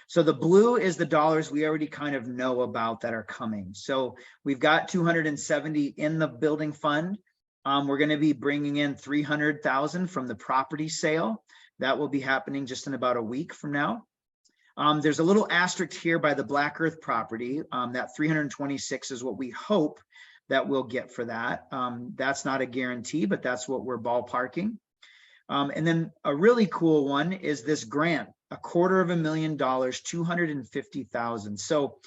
So the blue is the dollars we already kind of know about that are coming. So we've got 270 in the building fund. We're going to be bringing in 300,000 from the property sale. That will be happening just in about a week from now. There's a little asterisk here by the Black Earth property. That 326 is what we hope that we'll get for that. That's not a guarantee, but that's what we're ballparking. And then a really cool one is this grant, $250,000, 250,000. So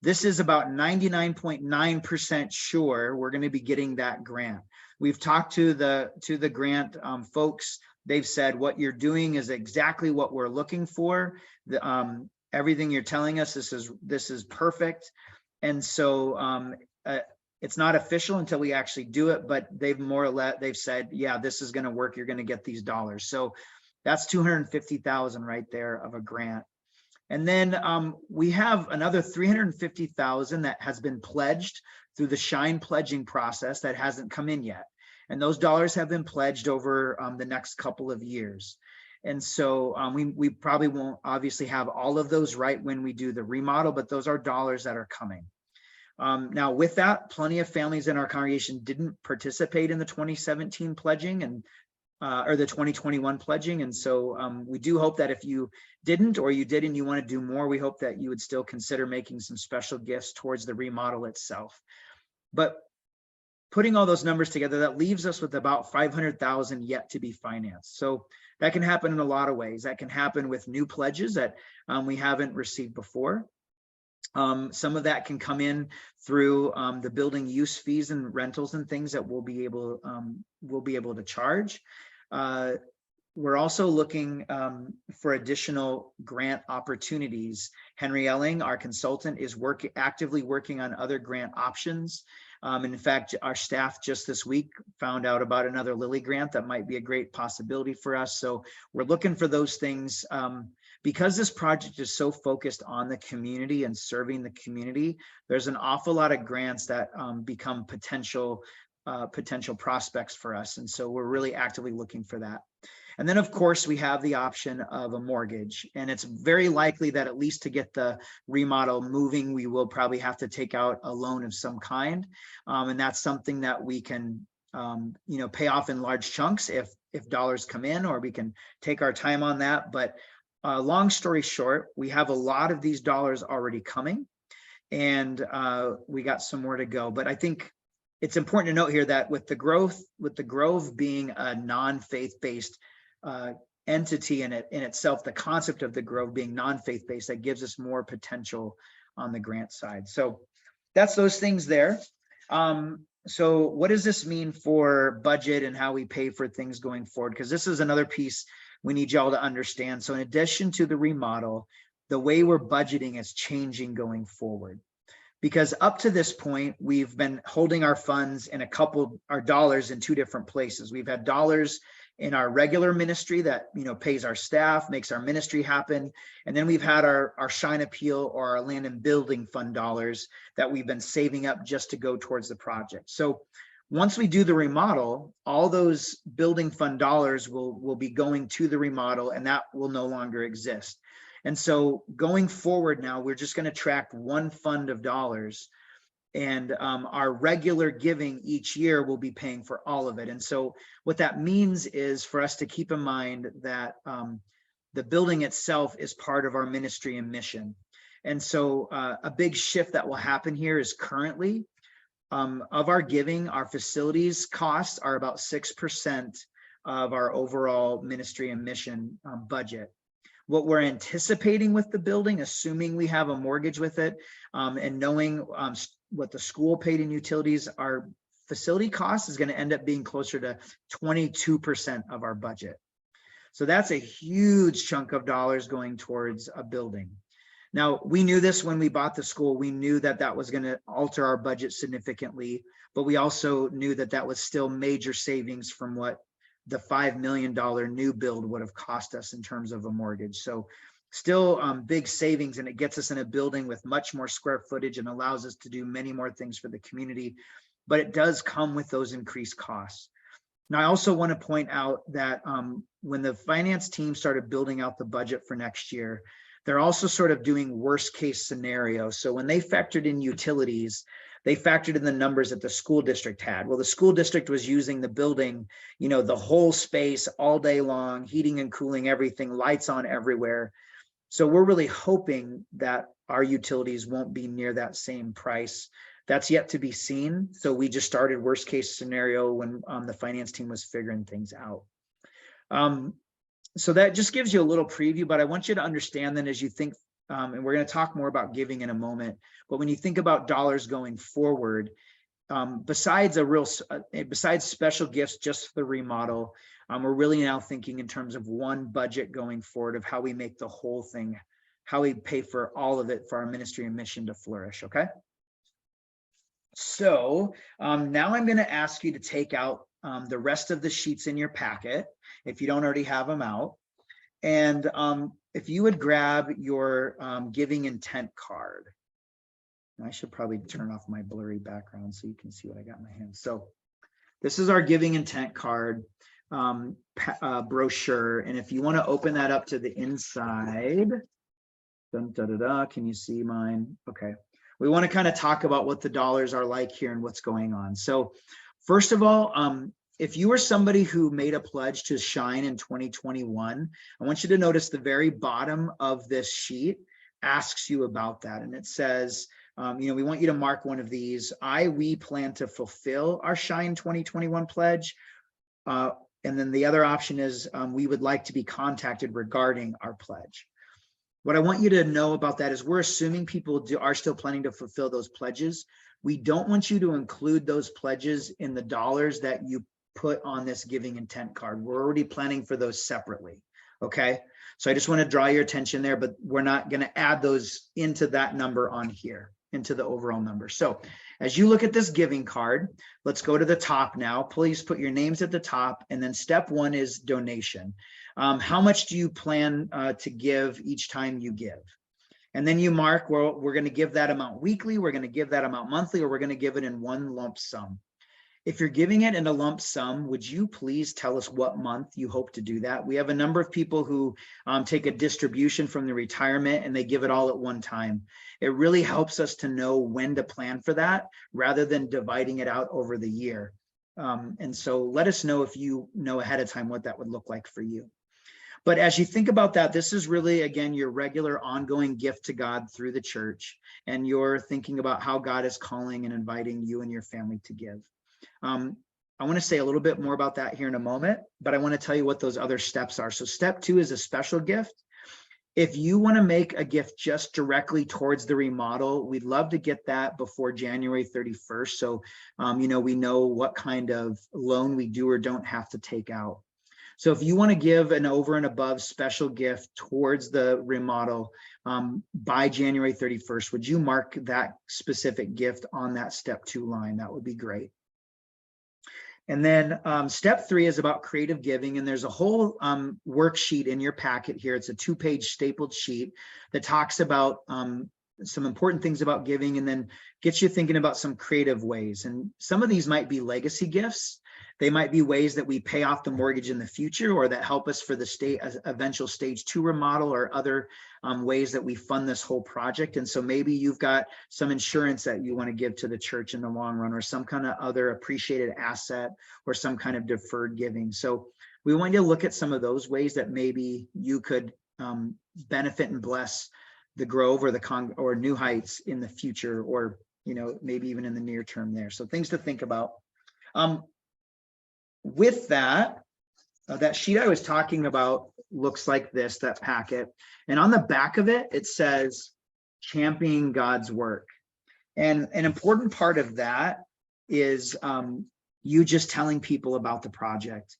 this is about 99.9% sure we're going to be getting that grant. We've talked to the grant folks. They've said what you're doing is exactly what we're looking for. Everything you're telling us, this is perfect. And so it's not official until we actually do it, but they've more or less, they've said, yeah, this is going to work. You're going to get these dollars. So that's 250,000 right there of a grant. And then we have another 350,000 that has been pledged through the Shine pledging process that hasn't come in yet. And those dollars have been pledged over the next couple of years. And so we probably won't obviously have all of those right when we do the remodel, but those are dollars that are coming. Now with that, plenty of families in our congregation didn't participate in the 2017 pledging and or the 2021 pledging. And so we do hope that if you didn't, or you did and you want to do more, we hope that you would still consider making some special gifts towards the remodel itself. But putting all those numbers together, that leaves us with about 500,000 yet to be financed. So that can happen in a lot of ways. That can happen with new pledges that we haven't received before. Some of that can come in through the building use fees and rentals and things that we'll be able to charge. We're also looking for additional grant opportunities. Henry Elling, our consultant, is actively working on other grant options. In fact, our staff just this week found out about another Lilly grant that might be a great possibility for us. So we're looking for those things. Because this project is so focused on the community and serving the community, there's an awful lot of grants that become potential prospects for us. And so we're really actively looking for that. And then, of course, we have the option of a mortgage, and it's very likely that at least to get the remodel moving, we will probably have to take out a loan of some kind. And that's something that we can, pay off in large chunks if dollars come in, or we can take our time on that. But long story short, we have a lot of these dollars already coming, and we got some more to go. But I think it's important to note here that with the Grove being a non-faith-based entity in itself, the concept of the Grove being non-faith-based, that gives us more potential on the grant side. So that's those things there. So what does this mean for budget and how we pay for things going forward? Because this is another piece we need y'all to understand. So in addition to the remodel, the way we're budgeting is changing going forward. Because up to this point, we've been holding our funds in our dollars in two different places. We've had dollars in our regular ministry that, pays our staff, makes our ministry happen. And then we've had our Shine Appeal or our land and building fund dollars that we've been saving up just to go towards the project. So once we do the remodel, all those building fund dollars will be going to the remodel, and that will no longer exist. And so going forward now, we're just going to track one fund of dollars, and our regular giving each year will be paying for all of it. And so what that means is for us to keep in mind that the building itself is part of our ministry and mission. And so a big shift that will happen here is currently of our giving, our facilities costs are about 6% of our overall ministry and mission budget. What we're anticipating with the building, assuming we have a mortgage with it, and knowing what the school paid in utilities, our facility cost is going to end up being closer to 22% of our budget. So that's a huge chunk of dollars going towards a building. Now, we knew this when we bought the school. We knew that that was going to alter our budget significantly, but we also knew that that was still major savings from what the $5 million new build would have cost us in terms of a mortgage. So still big savings, and it gets us in a building with much more square footage and allows us to do many more things for the community, but it does come with those increased costs. Now, I also want to point out that when the finance team started building out the budget for next year, they're also sort of doing worst case scenario. So when they factored in utilities, they factored in the numbers that the school district had. Well, the school district was using the building, the whole space all day long, heating and cooling, everything, lights on everywhere. So we're really hoping that our utilities won't be near that same price. That's yet to be seen. So we just started worst case scenario when the finance team was figuring things out. So that just gives you a little preview, but I want you to understand then as you think, and we're going to talk more about giving in a moment, but when you think about dollars going forward, besides special gifts just for the remodel, we're really now thinking in terms of one budget going forward of how we make the whole thing, how we pay for all of it for our ministry and mission to flourish, okay? So now I'm going to ask you to take out the rest of the sheets in your packet, if you don't already have them out. And if you would grab your giving intent card. I should probably turn off my blurry background so you can see what I got in my hand. So this is our giving intent card brochure. And if you want to open that up to the inside, can you see mine? Okay. We want to kind of talk about what the dollars are like here and what's going on. So first of all, if you were somebody who made a pledge to Shine in 2021, I want you to notice the very bottom of this sheet asks you about that. And it says, We want you to mark one of these. We plan to fulfill our Shine 2021 pledge. And then the other option is we would like to be contacted regarding our pledge. What I want you to know about that is we're assuming people are still planning to fulfill those pledges. We don't want you to include those pledges in the dollars that you put on this giving intent card. We're already planning for those separately. Okay. So I just want to draw your attention there, but we're not going to add those into that number on here, into the overall number. So as you look at this giving card, let's go to the top now. Please put your names at the top. And then step one is donation. How much do you plan to give each time you give? And then you mark, well, we're going to give that amount weekly, we're going to give that amount monthly, or we're going to give it in one lump sum. If you're giving it in a lump sum, would you please tell us what month you hope to do that? We have a number of people who take a distribution from the retirement and they give it all at one time. It really helps us to know when to plan for that rather than dividing it out over the year. And so let us know if you know ahead of time what that would look like for you. But as you think about that, this is really, again, your regular ongoing gift to God through the church. And you're thinking about how God is calling and inviting you and your family to give. I want to say a little bit more about that here in a moment, but I want to tell you what those other steps are. So step two is a special gift. If you want to make a gift just directly towards the remodel, we'd love to get that before January 31st. So, we know what kind of loan we do or don't have to take out. So if you want to give an over and above special gift towards the remodel by January 31st, would you mark that specific gift on that step 2 line? That would be great. And then step 3 is about creative giving. And there's a whole worksheet in your packet here. It's a 2-page stapled sheet that talks about some important things about giving and then gets you thinking about some creative ways. And some of these might be legacy gifts. They might be ways that we pay off the mortgage in the future or that help us for the eventual stage 2 remodel or other ways that we fund this whole project. And so maybe you've got some insurance that you want to give to the church in the long run or some kind of other appreciated asset or some kind of deferred giving. So we want you to look at some of those ways that maybe you could benefit and bless the Grove or or New Heights in the future, or maybe even in the near term there. So things to think about. With that, that sheet I was talking about looks like this, that packet. And on the back of it, it says championing God's work. And an important part of that is you just telling people about the project.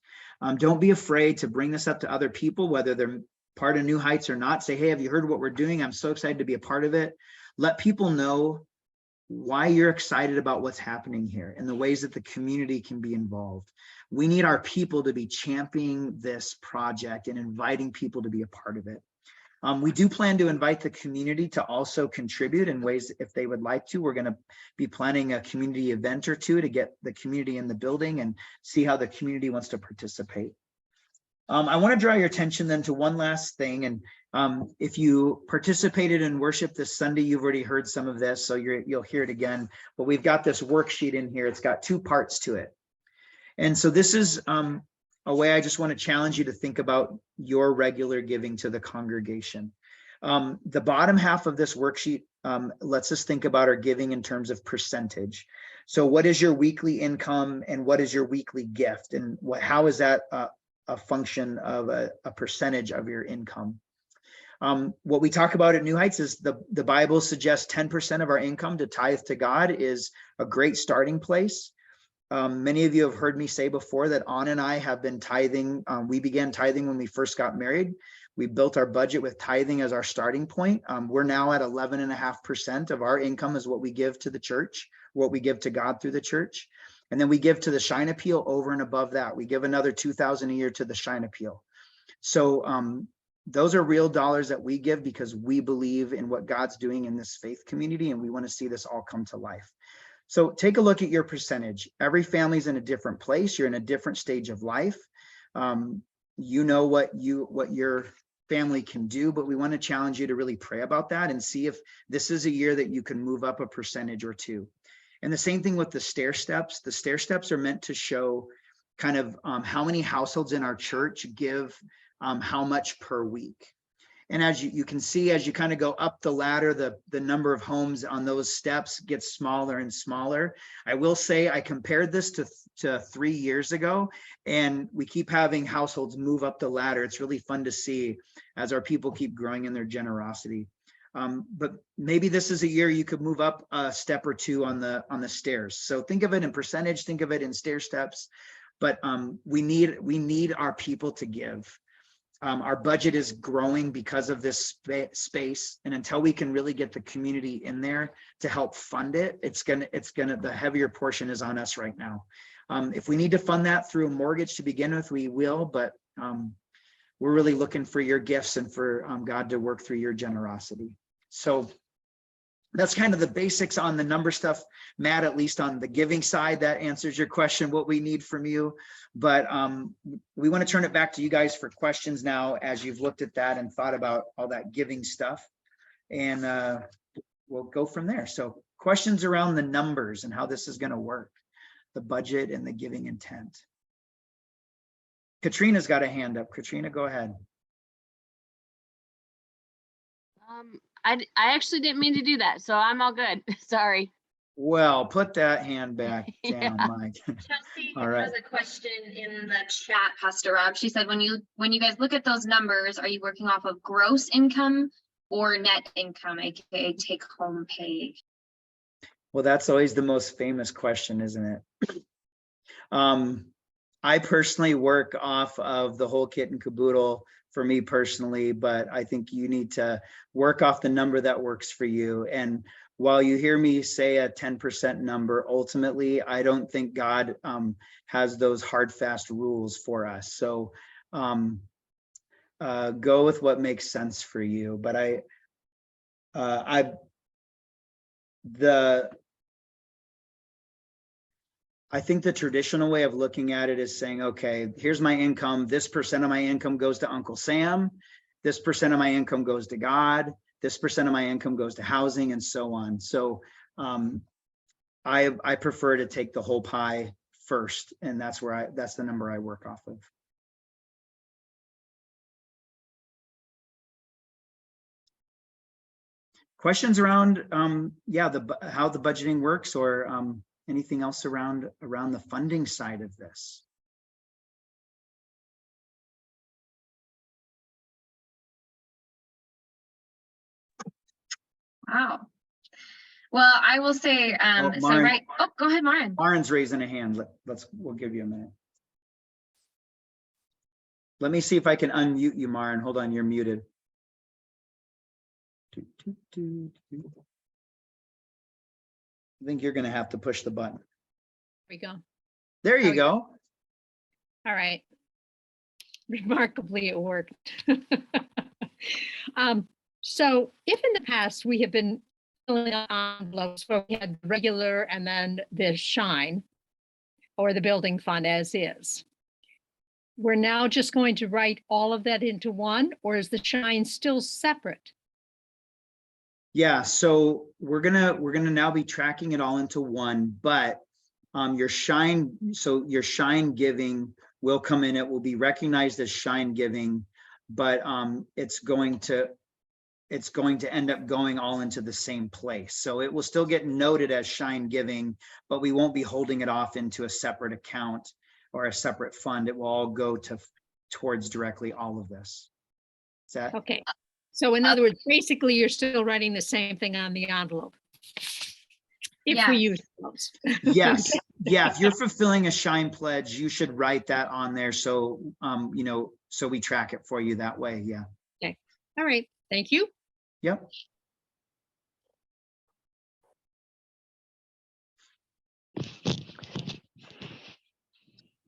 Don't be afraid to bring this up to other people, whether they're part of New Heights or not. Say, hey, have you heard what we're doing? I'm so excited to be a part of it. Let people know why you're excited about what's happening here and the ways that the community can be involved. We need our people to be championing this project and inviting people to be a part of it. We do plan to invite the community to also contribute in ways if they would like to. We're going to be planning a community event or two to get the community in the building and see how the community wants to participate. I want to draw your attention then to one last thing. And if you participated in worship this Sunday, you've already heard some of this, so you'll hear it again. But we've got this worksheet in here. It's got 2 parts to it. And so this is a way I just want to challenge you to think about your regular giving to the congregation. The bottom half of this worksheet lets us think about our giving in terms of percentage. So what is your weekly income and what is your weekly gift? And how is that a function of a percentage of your income? What we talk about at New Heights is the Bible suggests 10% of our income to tithe to God is a great starting place. Many of you have heard me say before that Anna and I have been tithing. We began tithing when we first got married. We built our budget with tithing as our starting point. We're now at 11.5% of our income is what we give to the church, what we give to God through the church. And then we give to the Shine Appeal over and above that. We give another $2,000 a year to the Shine Appeal. So those are real dollars that we give because we believe in what God's doing in this faith community, and we want to see this all come to life. So take a look at your percentage. Every family's in a different place. You're in a different stage of life. You know what your family can do, but we want to challenge you to really pray about that and see if this is a year that you can move up a percentage or two. And the same thing with the stair steps. The stair steps are meant to show kind of how many households in our church give how much per week. And as you can see, as you kind of go up the ladder, the number of homes on those steps gets smaller and smaller. I will say I compared this to 3 years ago, and we keep having households move up the ladder. It's really fun to see as our people keep growing in their generosity. But maybe this is a year you could move up a step or two on the stairs. So think of it in percentage, think of it in stair steps. But we need our people to give. Our budget is growing because of this space, and until we can really get the community in there to help fund it, the heavier portion is on us right now. If we need to fund that through a mortgage to begin with, we will, but we're really looking for your gifts and for God to work through your generosity. So that's kind of the basics on the number stuff. Matt, at least on the giving side, that answers your question, what we need from you. But we want to turn it back to you guys for questions now, as you've looked at that and thought about all that giving stuff. And we'll go from there. So questions around the numbers and how this is going to work, the budget and the giving intent. Katrina's got a hand up. Katrina, go ahead. I actually didn't mean to do that, so I'm all good. Sorry. Well, put that hand back down, Yeah. Mike. Chelsea All right. has a question in the chat, Pastor Rob. She said, when you guys look at those numbers, are you working off of gross income or net income, aka take home pay? Well, that's always the most famous question, isn't it? I personally work off of the whole kit and caboodle for me personally, but I think you need to work off the number that works for you. And while you hear me say a 10% number, ultimately, I don't think God has those hard, fast rules for us. So go with what makes sense for you. But I think the traditional way of looking at it is saying, okay, here's my income. This percent of my income goes to Uncle Sam. This percent of my income goes to God. This percent of my income goes to housing, and so on. So I prefer to take the whole pie first, and that's the number I work off of. Questions around how the budgeting works, or anything else around the funding side of this? Wow. Well, I will say, Maren. go ahead, Maren. Maren's raising a hand. We'll give you a minute. Let me see if I can unmute you, Maren. Hold on, you're muted. I think you're going to have to push the button. We go. There you go. All right. Remarkably, it worked. So if in the past we have been filling out envelopes where we had regular and then the shine or the building fund as is, we're now just going to write all of that into one, or is the shine still separate? Yeah, so we're gonna now be tracking it all into one, but your shine giving will come in. It will be recognized as shine giving, but it's going to end up going all into the same place. So it will still get noted as shine giving, but we won't be holding it off into a separate account or a separate fund. It will all go towards directly all of this. Is that Okay. So in other words, basically you're still writing the same thing on the envelope. If we use those. Yes. Yeah. If you're fulfilling a shine pledge, you should write that on there. So, so we track it for you that way. Yeah. Okay. All right. Thank you. Yep.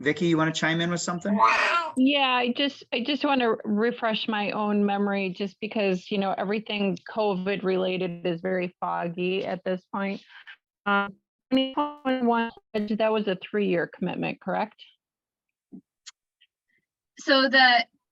Vicky, you want to chime in with something? Yeah, I just want to refresh my own memory, just because, everything COVID related is very foggy at this point. 2021, that was a 3-year commitment, correct? So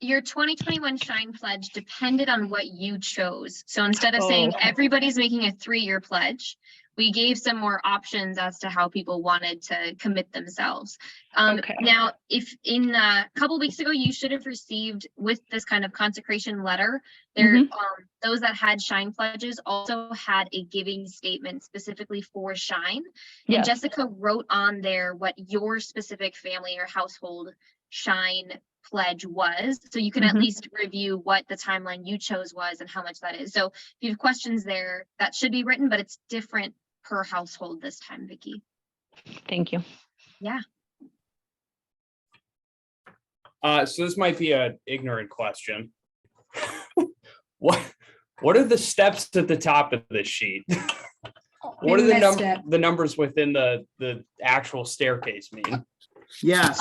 your 2021 Shine pledge depended on what you chose. So instead of saying everybody's making a 3-year pledge, we gave some more options as to how people wanted to commit themselves. Okay. Now, if in a couple weeks ago, you should have received with this kind of consecration letter, there, those that had Shine pledges also had a giving statement specifically for Shine. And Yes. Jessica wrote on there what your specific family or household Shine pledge was, so you can at least review what the timeline you chose was and how much that is. So if you have questions there, that should be written, but it's different per household this time, Vicki. Thank you. Yeah. So this might be an ignorant question. What are the steps at the top of this sheet? What are the numbers within the actual staircase mean? Yeah,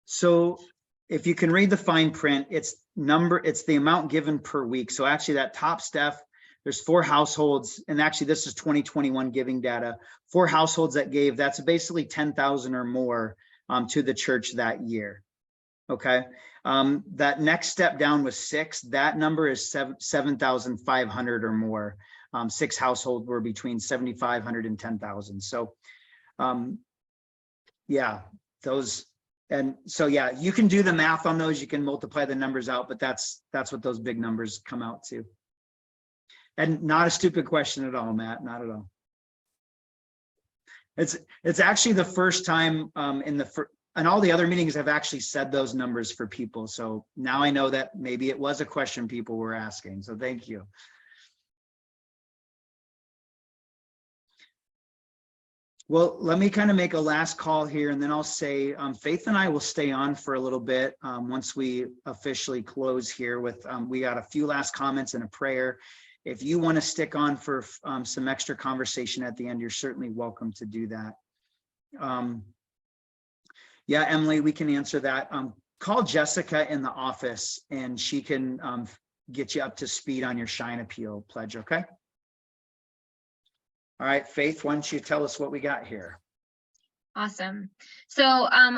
so if you can read the fine print, it's the amount given per week. So actually that top step, there's 4 households, and actually this is 2021 giving data, 4 households that gave, that's basically 10,000 or more to the church that year. Okay. That next step down was 6. That number is 7,500 or more. 6 households were between 7,500 and 10,000. So yeah, those, and so yeah, you can do the math on those, you can multiply the numbers out, but that's what those big numbers come out to. And not a stupid question at all, Matt, not at all. It's actually the first time and all the other meetings have actually said those numbers for people. So now I know that maybe it was a question people were asking. So thank you. Well, let me kind of make a last call here, and then I'll say Faith and I will stay on for a little bit once we officially close here with, we got a few last comments and a prayer. If you want to stick on for some extra conversation at the end, you're certainly welcome to do that. Yeah, Emily, we can answer that. Call Jessica in the office and she can get you up to speed on your Shine Appeal pledge, okay? All right, Faith, why don't you tell us what we got here? Awesome. So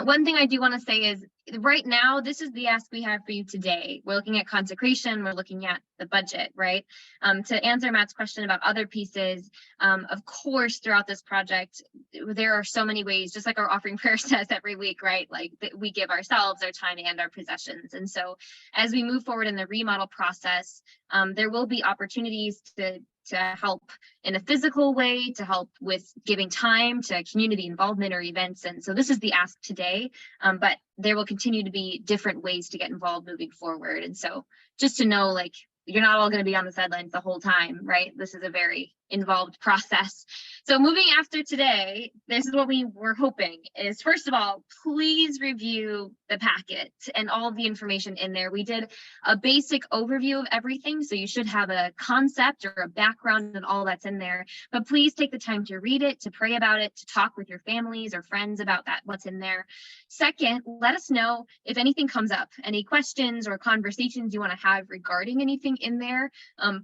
one thing I do want to say is right now, this is the ask we have for you today. We're looking at consecration, we're looking at the budget, right? To answer Matt's question about other pieces, of course, throughout this project, there are so many ways, just like our offering prayer says every week, right? Like we give ourselves, our time, and our possessions. And so as we move forward in the remodel process, there will be opportunities to help in a physical way, to help with giving time to community involvement or events. And so this is the ask today, but there will continue to be different ways to get involved moving forward. And so just to know, like, you're not all going to be on the sidelines the whole time, right? This is a very involved process. So moving after today, this is what we were hoping is, first of all, please review the packet and all of the information in there. We did a basic overview of everything, so you should have a concept or a background and all that's in there, but please take the time to read it, to pray about it, to talk with your families or friends about that, what's in there. Second, let us know if anything comes up, any questions or conversations you want to have regarding anything in there.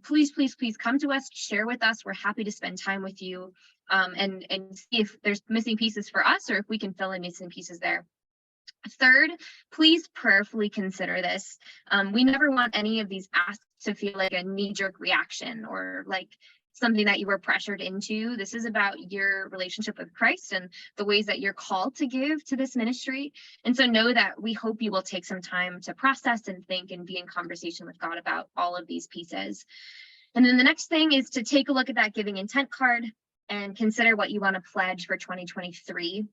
Please come to us, share with us. We're happy to spend time with you and see if there's missing pieces for us or if we can fill in missing pieces there. Third, please prayerfully consider this. We never want any of these asks to feel like a knee-jerk reaction or like something that you were pressured into. This is about your relationship with Christ and the ways that you're called to give to this ministry. And so know that we hope you will take some time to process and think and be in conversation with God about all of these pieces. And then the next thing is to take a look at that giving intent card and consider what you want to pledge for 2023.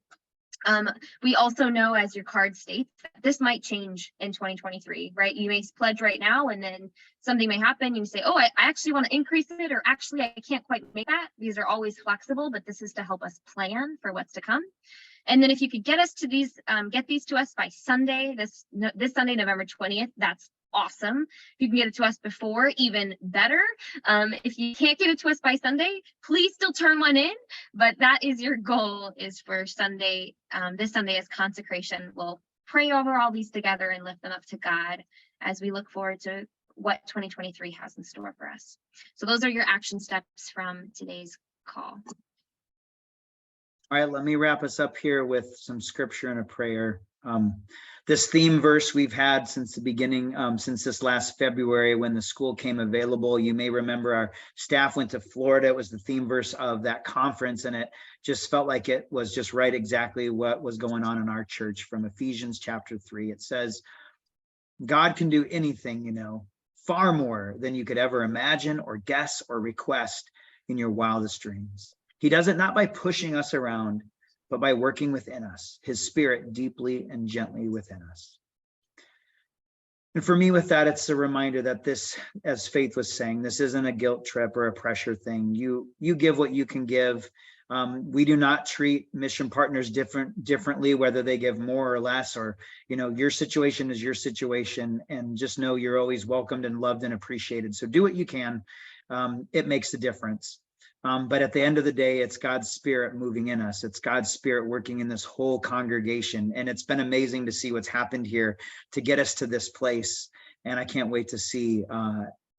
We also know, as your card states, that this might change in 2023, right? You may pledge right now and then something may happen. You say, oh, I actually want to increase it, or actually I can't quite make that. These are always flexible, but this is to help us plan for what's to come. And then if you could get us to these, get these to us by Sunday, this Sunday, November 20th, that's awesome. If you can get it to us before, even better. If you can't get it to us by Sunday, please still turn one in, but that is your goal, is for Sunday, this Sunday as consecration. We'll pray over all these together and lift them up to God as we look forward to what 2023 has in store for us. So those are your action steps from today's call. All right, let me wrap us up here with some scripture and a prayer. This theme verse we've had since the beginning, since this last February when the school came available. You may remember our staff went to Florida. It was the theme verse of that conference, and it just felt like it was just right exactly what was going on in our church. From Ephesians chapter 3, it says, God can do anything, far more than you could ever imagine or guess or request in your wildest dreams. He does it not by pushing us around, but by working within us, his spirit deeply and gently within us. And for me with that, it's a reminder that this, as Faith was saying, this isn't a guilt trip or a pressure thing. You give what you can give. We do not treat mission partners differently, whether they give more or less, or, your situation is your situation, and just know you're always welcomed and loved and appreciated. So do what you can. It makes a difference. But at the end of the day, it's God's spirit moving in us. It's God's spirit working in this whole congregation. And it's been amazing to see what's happened here to get us to this place. And I can't wait to see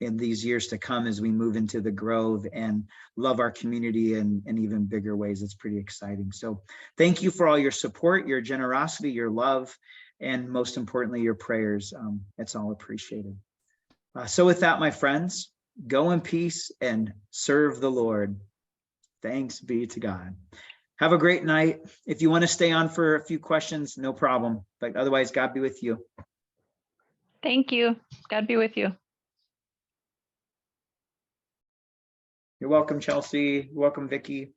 in these years to come as we move into the Grove and love our community in even bigger ways. It's pretty exciting. So thank you for all your support, your generosity, your love, and most importantly, your prayers. It's all appreciated. So with that, my friends, go in peace and serve the Lord. Thanks be to God. Have a great night. If you want to stay on for a few questions, no problem. But otherwise, God be with you. Thank you. God be with you. You're welcome, Chelsea. You're welcome, Vicky.